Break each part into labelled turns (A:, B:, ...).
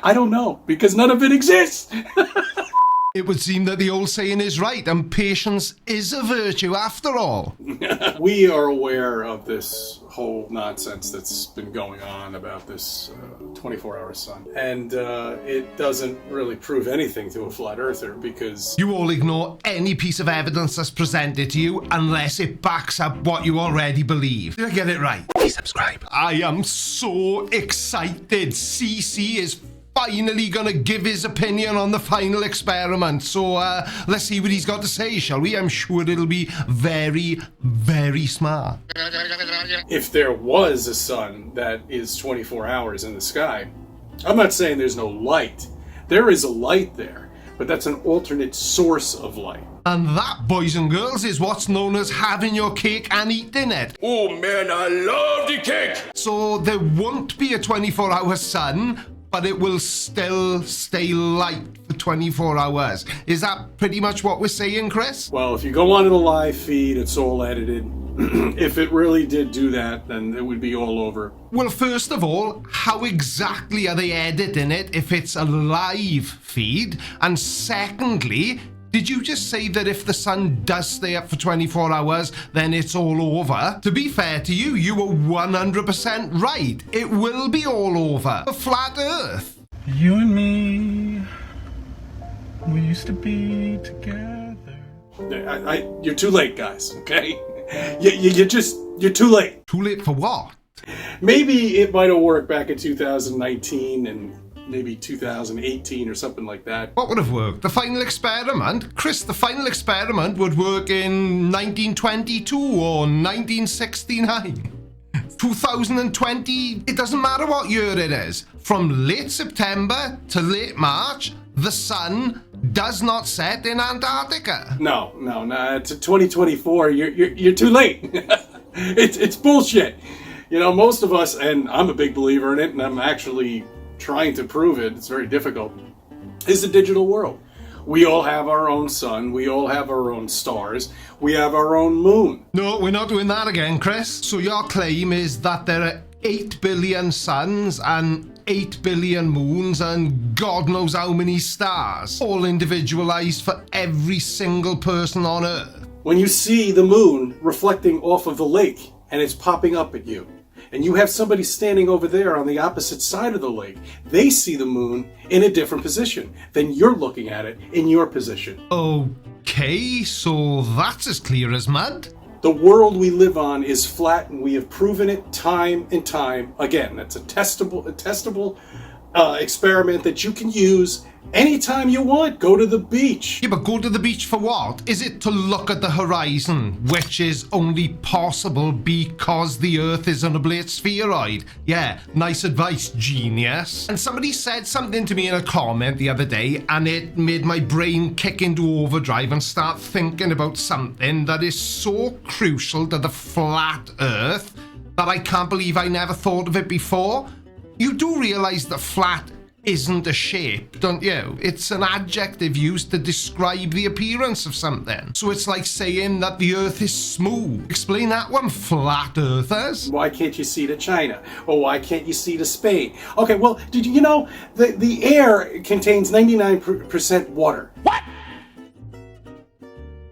A: I don't know, because none of it exists.
B: It would seem that the old saying is right, and patience is a virtue after all.
A: We are aware of this whole nonsense that's been going on about this 24-hour sun. And it doesn't really prove anything to a flat earther because...
B: You all ignore any piece of evidence that's presented to you unless it backs up what you already believe. Did I get it right? Please subscribe. I am so excited. CC is finally gonna give his opinion on the final experiment. So let's see what he's got to say, shall we? I'm sure it'll be very, very smart.
A: If there was a sun that is 24 hours in the sky, I'm not saying there's no light. There is a light there, but that's an alternate source of light.
B: And that, boys and girls, is what's known as having your cake and eating it.
C: Oh man, I love the cake!
B: So there won't be a 24-hour sun, but it will still stay light for 24 hours. Is that pretty much what we're saying, Chris?
A: Well, if you go onto the live feed, it's all edited. If it really did do that, then it would be all over.
B: Well, first of all, how exactly are they editing it if it's a live feed? And secondly, did you just say that if the sun does stay up for 24 hours, then it's all over? To be fair to you, you were 100% right. It will be all over. The flat earth.
D: You and me, we used to be together.
A: You're too late, guys, okay? You're too late.
B: Too late for what?
A: Maybe it might have worked back in 2019 and maybe 2018 or something like that.
B: What would have worked? The final experiment? Chris, the final experiment would work in 1922 or 1969. 2020, it doesn't matter what year it is. From late September to late March, the sun does not set in Antarctica.
A: No, to 2024, you're too late. It's bullshit. You know, most of us, and I'm a big believer in it, and I'm actually trying to prove it, it's very difficult, is the digital world. We all have our own sun, we all have our own stars, we have our own moon.
B: No, we're not doing that again, Chris. So your claim is that there are 8 billion suns and 8 billion moons and God knows how many stars, all individualized for every single person on Earth.
A: When you see the moon reflecting off of the lake and it's popping up at you, and you have somebody standing over there on the opposite side of the lake, they see the moon in a different position than you're looking at it in your position.
B: Okay, so that's as clear as mud.
A: The world we live on is flat, and we have proven it time and time again. That's a testable experiment that you can use anytime you want. Go to the beach.
B: Yeah, but go to the beach for what? Is it to look at the horizon, which is only possible because the Earth is an oblate spheroid? Yeah, nice advice, genius. And somebody said something to me in a comment the other day, and it made my brain kick into overdrive and start thinking about something that is so crucial to the flat Earth that I can't believe I never thought of it before. You do realize that flat isn't a shape, don't you? It's an adjective used to describe the appearance of something. So it's like saying that the Earth is smooth. Explain that one, flat earthers.
A: Why can't you see to China? Or why can't you see to Spain? Okay, well, did you know the air contains 99% water?
C: What?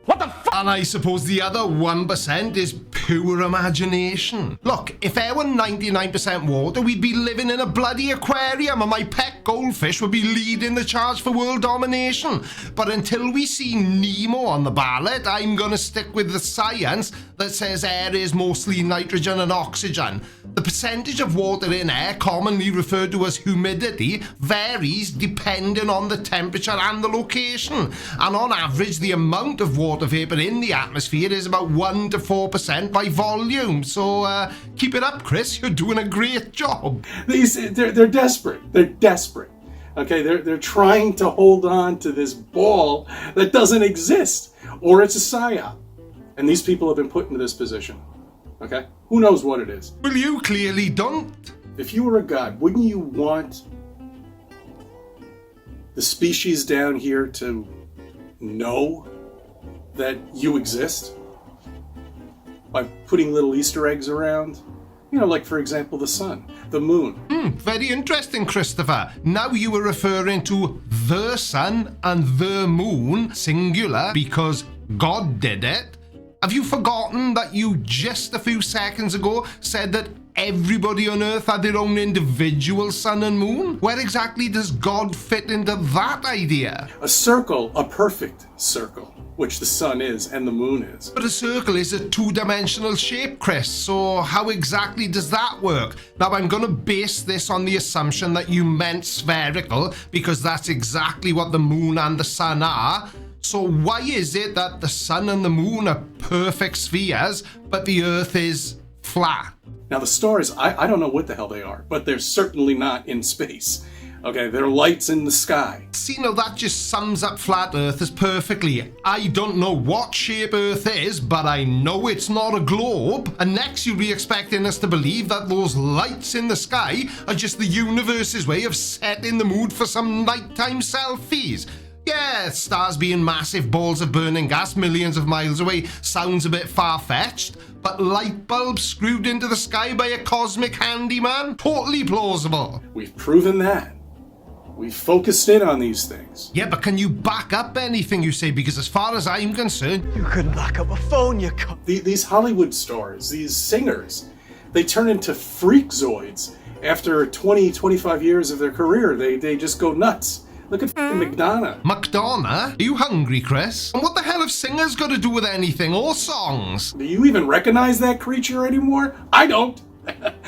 C: What the fuck?
B: And I suppose the other 1% is pure imagination. Look, if air were 99% water, we'd be living in a bloody aquarium and my pet goldfish would be leading the charge for world domination. But until we see Nemo on the ballot, I'm gonna stick with the science that says air is mostly nitrogen and oxygen. The percentage of water in air, commonly referred to as humidity, varies depending on the temperature and the location. And on average, the amount of water vapor in the atmosphere is about 1 to 4% by volume. So keep it up, Chris. You're doing a great job.
A: They're desperate. They're desperate. Okay, they're trying to hold on to this ball that doesn't exist, or it's a psyop. And these people have been put into this position. Okay? Who knows what it is?
B: Well, you clearly don't.
A: If you were a god, wouldn't you want the species down here to know that you exist? By putting little Easter eggs around? You know, like, for example, the sun, the moon.
B: Very interesting, Christopher. Now you were referring to the sun and the moon, singular, because God did it. Have you forgotten that you just a few seconds ago said that everybody on Earth had their own individual sun and moon? Where exactly does God fit into that idea?
A: A circle, a perfect circle, which the sun is and the moon is.
B: But a circle is a two-dimensional shape, Chris, so how exactly does that work? Now, I'm going to base this on the assumption that you meant spherical, because that's exactly what the moon and the sun are. So why is it that the sun and the moon are perfect spheres, but the Earth is flat?
A: Now, the stars, I don't know what the hell they are, but they're certainly not in space. Okay, they're lights in the sky.
B: See, now that just sums up flat Earthers perfectly. I don't know what shape Earth is, but I know it's not a globe. And next you'll be expecting us to believe that those lights in the sky are just the universe's way of setting the mood for some nighttime selfies. Yeah, stars being massive balls of burning gas millions of miles away sounds a bit far-fetched, but light bulbs screwed into the sky by a cosmic handyman? Totally plausible.
A: We've proven that. We've focused in on these things.
B: Yeah, but can you back up anything you say? Because as far as I'm concerned...
E: You couldn't back up a phone, you
A: These Hollywood stars, these singers, they turn into freakzoids. After 20, 25 years of their career, they just go nuts. Look at Madonna.
B: Madonna? Are you hungry, Chris? And what the hell have singers got to do with anything or songs?
A: Do you even recognize that creature anymore? I don't.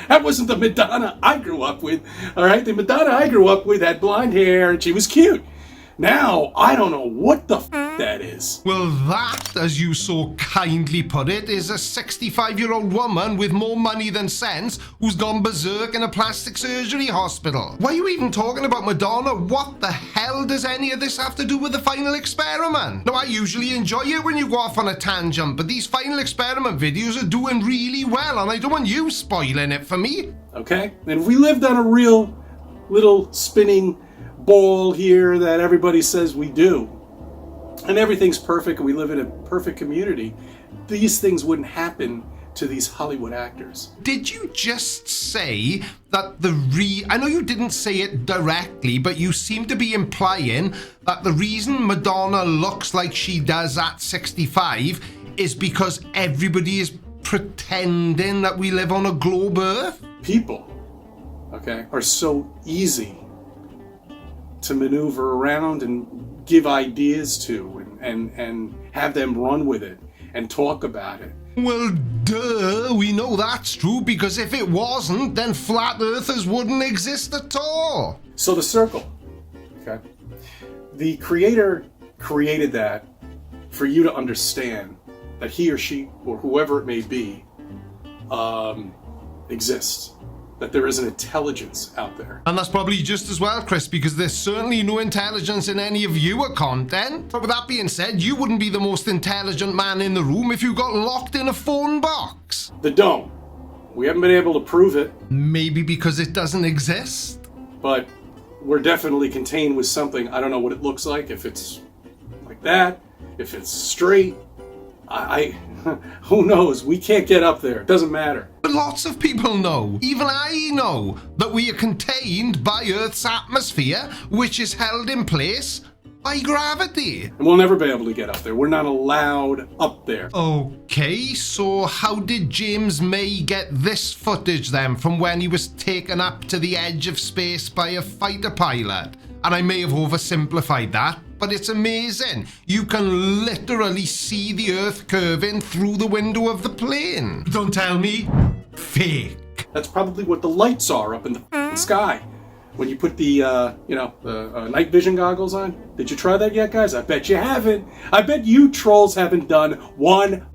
A: That wasn't the Madonna I grew up with. All right, the Madonna I grew up with had blonde hair and she was cute. Now, I don't know what the that is.
B: Well, that, as you so kindly put it, is a 65-year-old woman with more money than sense who's gone berserk in a plastic surgery hospital. Why are you even talking about Madonna? What the hell does any of this have to do with the final experiment? Now, I usually enjoy it when you go off on a tangent, but these final experiment videos are doing really well, and I don't want you spoiling it for me.
A: Okay, and if we lived on a real little spinning ball here that everybody says we do, and everything's perfect and we live in a perfect community, these things wouldn't happen to these Hollywood actors.
B: Did you just say that I know you didn't say it directly, but you seem to be implying that the reason Madonna looks like she does at 65 is because everybody is pretending that we live on a globe Earth?
A: People, okay, are so easy to maneuver around and give ideas to and have them run with it and talk about it.
B: Well, duh, we know that's true, because if it wasn't, then flat earthers wouldn't exist at all.
A: So the circle, okay, the creator created that for you to understand that he or she or whoever it may be exists. That there is an intelligence out there.
B: And that's probably just as well, Chris, because there's certainly no intelligence in any of your content. But with that being said, you wouldn't be the most intelligent man in the room if you got locked in a phone box.
A: The dome. We haven't been able to prove it.
B: Maybe because it doesn't exist?
A: But we're definitely contained with something. I don't know what it looks like, if it's like that, if it's straight. Who knows? We can't get up there. It doesn't matter.
B: But lots of people know, even I know, that we are contained by Earth's atmosphere, which is held in place by gravity.
A: And we'll never be able to get up there. We're not allowed up there.
B: Okay, so how did James May get this footage then from when he was taken up to the edge of space by a fighter pilot? And I may have oversimplified that, but it's amazing. You can literally see the Earth curving through the window of the plane. Don't tell me. Fake.
A: That's probably what the lights are up in the sky. When you put the, night vision goggles on. Did you try that yet, guys? I bet you haven't. I bet you trolls haven't done one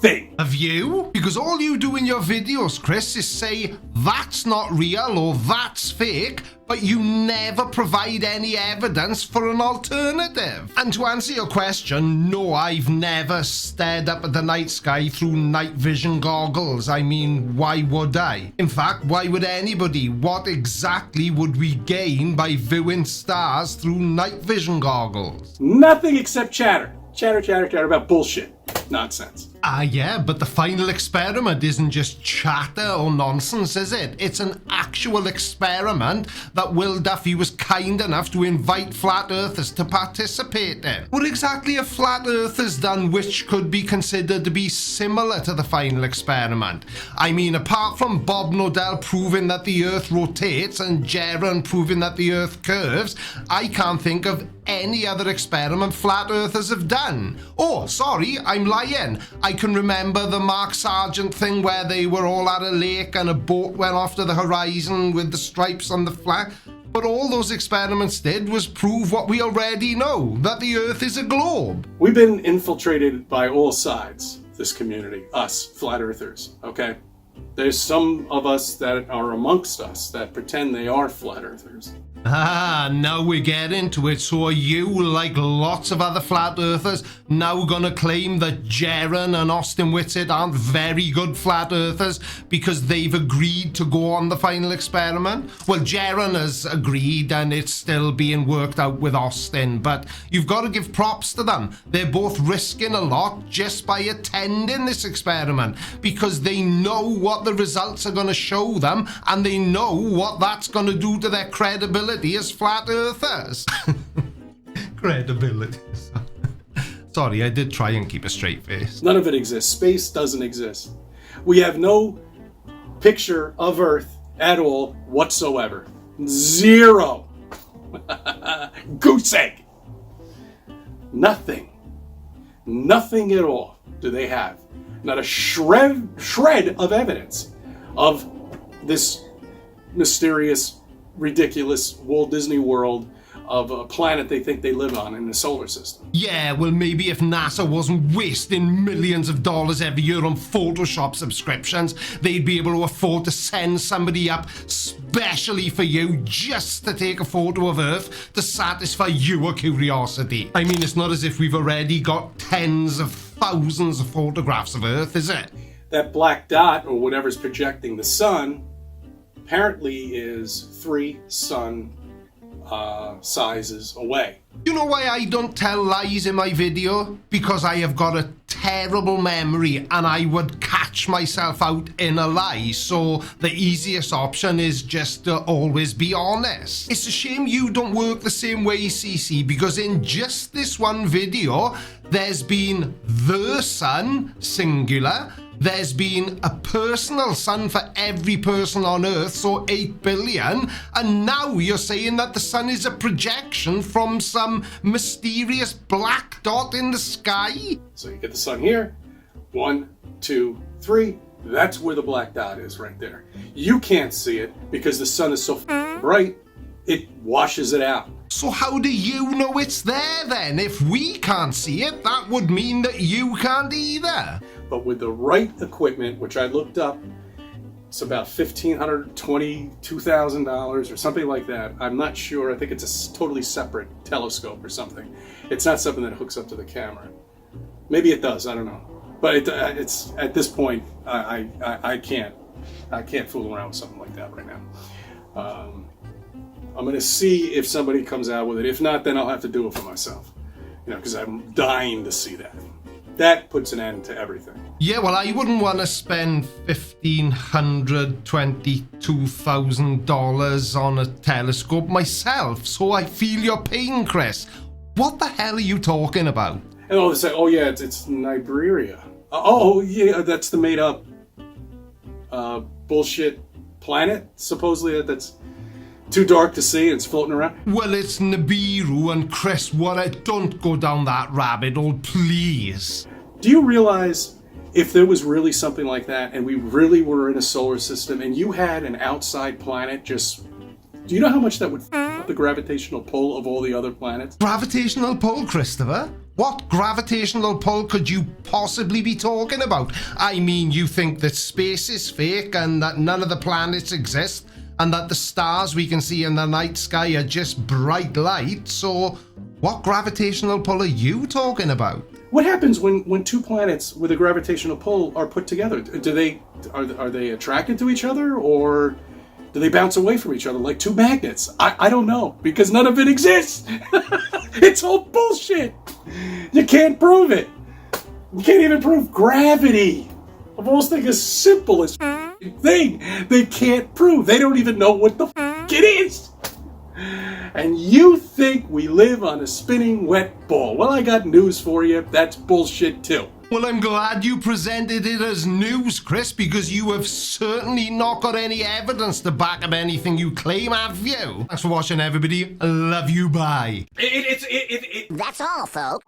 A: thing.
B: Have you? Because all you do in your videos, Chris, is say that's not real or that's fake, but you never provide any evidence for an alternative. And to answer your question, no, I've never stared up at the night sky through night vision goggles. I mean, why would I? In fact, why would anybody? What exactly would we gain by viewing stars through night vision goggles?
A: Nothing except chatter. Chatter about bullshit. Nonsense.
B: Yeah, but the final experiment isn't just chatter or nonsense, is it? It's an actual experiment that Will Duffy was kind enough to invite flat earthers to participate in. What exactly have flat earthers done which could be considered to be similar to the final experiment? I mean, apart from Bob Nodell proving that the earth rotates and Jaron proving that the earth curves, I can't think of any other experiment flat earthers have done. Oh, sorry, I'm lying. I can remember the Mark Sargent thing where they were all at a lake and a boat went off to the horizon with the stripes on the flag. But all those experiments did was prove what we already know, that the earth is a globe.
A: We've been infiltrated by all sides, this community, us, flat earthers, okay? There's some of us that are amongst us that pretend they are flat earthers.
B: Now we get into it. So are you, like lots of other flat earthers, now gonna claim that Jaron and Austin Whitsitt aren't very good flat earthers because they've agreed to go on the final experiment? Well, Jaron has agreed and it's still being worked out with Austin, but you've got to give props to them. They're both risking a lot just by attending this experiment because they know what the results are going to show them and they know what that's going to do to their credibility as flat earthers. Credibility. Sorry, I did try and keep a straight face.
A: None of it exists. Space doesn't exist. We have no picture of Earth at all whatsoever. Zero. Goose egg. Nothing. Nothing at all do they have. Not a shred of evidence of this mysterious, ridiculous Walt Disney World of a planet they think they live on in the solar system.
B: Yeah, well, maybe if NASA wasn't wasting millions of dollars every year on Photoshop subscriptions, they'd be able to afford to send somebody up specially for you just to take a photo of Earth to satisfy your curiosity. I mean, it's not as if we've already got tens of thousands of photographs of Earth, is it?
A: That black dot, or whatever's projecting the sun, apparently is 3 sun sizes away.
B: You know why I don't tell lies in my video? Because I have got a terrible memory and I would catch myself out in a lie, so the easiest option is just to always be honest. It's a shame you don't work the same way, CC, because in just this one video, there's been the sun, singular, there's been a personal sun for every person on Earth, so 8 billion, and now you're saying that the sun is a projection from some mysterious black dot in the sky?
A: So you get the sun here, 1, 2, 3, that's where the black dot is right there. You can't see it because the sun is so bright, it washes it out.
B: So how do you know it's there then? If we can't see it, that would mean that you can't either.
A: But with the right equipment, which I looked up, it's about $1,500, $22,000 or something like that. I'm not sure. I think it's a totally separate telescope or something. It's not something that hooks up to the camera. Maybe it does. I don't know. But it's at this point, I can't fool around with something like that right now. I'm going to see if somebody comes out with it. If not, then I'll have to do it for myself. You know, because I'm dying to see that. That puts an end to everything.
B: Yeah, well, I wouldn't want to spend $1,500, $22,000 on a telescope myself, so I feel your pain, Chris. What the hell are you talking about?
A: And all they say, oh yeah, it's Nibiria. Oh yeah, that's the made-up bullshit planet. Supposedly that's too dark to see and it's floating around.
B: Well, it's Nibiru, and Chris, don't go down that rabbit hole, please.
A: Do you realize if there was really something like that and we really were in a solar system and you had an outside planet do you know how much that would up the gravitational pull of all the other planets?
B: Gravitational pull, Christopher? What gravitational pull could you possibly be talking about? I mean, you think that space is fake and that none of the planets exist and that the stars we can see in the night sky are just bright light, so what gravitational pull are you talking about?
A: What happens when two planets with a gravitational pull are put together? Are they attracted to each other, or do they bounce away from each other like two magnets? I don't know, because none of it exists. It's all bullshit. You can't prove it. You can't even prove gravity. The most thing is simplest thing they can't prove. They don't even know what the it is. And you think we live on a spinning wet ball. Well, I got news for you. That's bullshit too.
B: Well, I'm glad you presented it as news, Chris, because you have certainly not got any evidence to back up anything you claim, have you? Thanks for watching, everybody. I love you, bye.
F: That's all, folks.